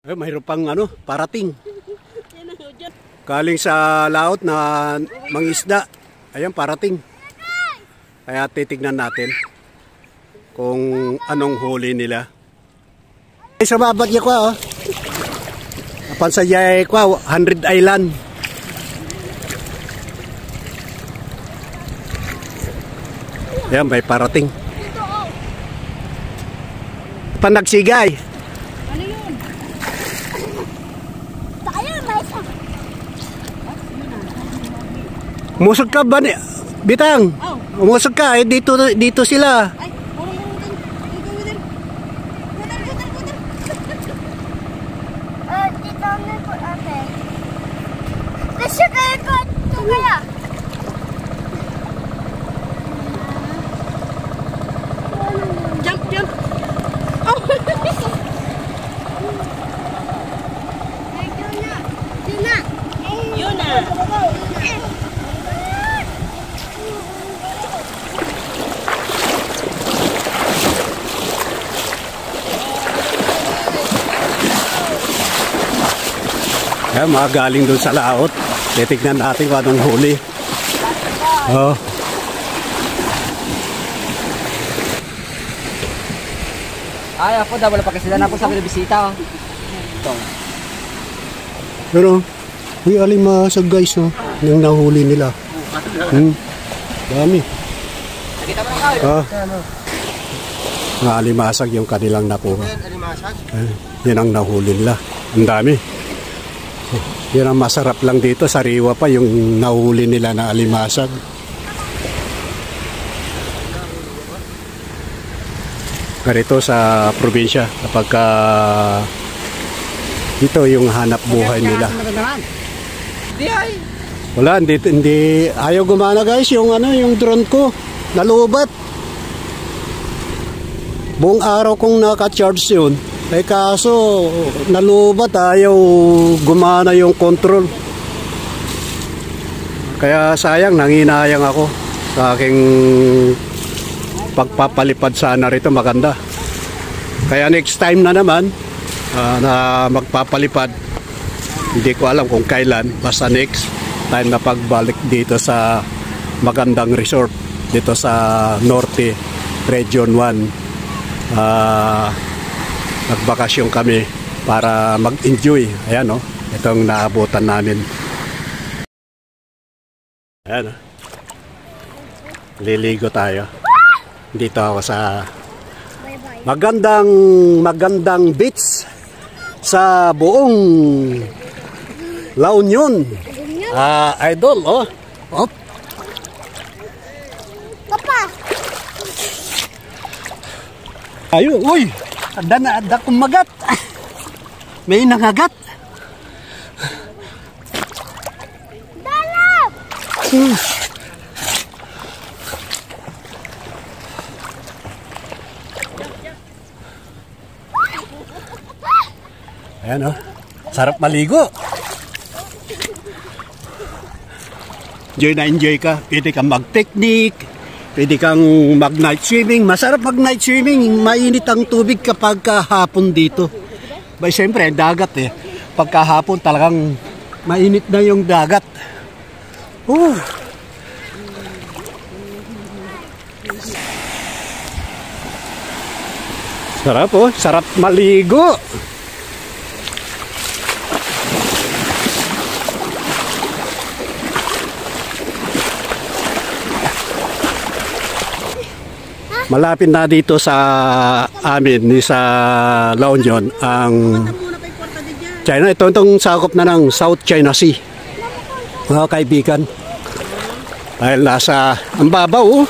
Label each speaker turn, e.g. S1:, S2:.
S1: Mayroon pang parating. Galing sa laot na mangisda. Ayan, parating. Kaya titignan natin kung anong huli nila. Sa babat niya ko, pansayay ko, 100 Island. Ayan, may parating. Panagsigay. Umusog ka ba ni Bitang? Umusog ka, dito sila.
S2: Jump. Yuna.
S1: Ayan, mga galing doon sa laot. Titignan natin kung anong huli.
S3: Ay, ako wala pa kasi na po sa akin bisita. Ito.
S1: Pero, may alimasag guys, yung nahuli nila. Dami.
S3: Nakita mo na kayo?
S1: Mga alimasag yung kanilang nakuha. Yan ang nahuli nila. Ang dami. Yan ang masarap lang dito. Sariwa pa yung nahuli nila na alimasag. Ganito sa probinsya kapag ito yung hanap buhay nila. Wala, hindi ayaw gumana guys yung yung drone ko. Nalubat. Buong araw kong naka-charge yun. Eh kaso nalubat, ayaw gumana yung control. Kaya sayang, nanginayang ako sa aking pagpapalipad sana rito. Maganda. Kaya next time na naman na magpapalipad, hindi ko alam kung kailan, basta next time na pagbalik dito sa magandang resort dito sa Norte Region 1. Nagbakasyon kami para mag-enjoy. Ayan itong naabutan namin. Ayan liligo tayo. Dito ako sa magandang beach sa buong La Union. Idol,
S2: Papa.
S1: Ayun, uy. Ada kumagat. May nangagat.
S2: Dalam.
S1: Ayan sarap maligo. Enjoy ka. Pwede kang mag-picnic. Pwede kang mag-night swimming. Masarap mag-night swimming. Mainit ang tubig kapag kahapon dito. Bay, siyempre, dagat Pagkahapon talagang mainit na yung dagat. Sarap sarap maligo. Malapit na dito sa amin sa La Union ang China. Itong sakop na ng South China Sea. Mga kaibigan. Dahil nasa ang babaw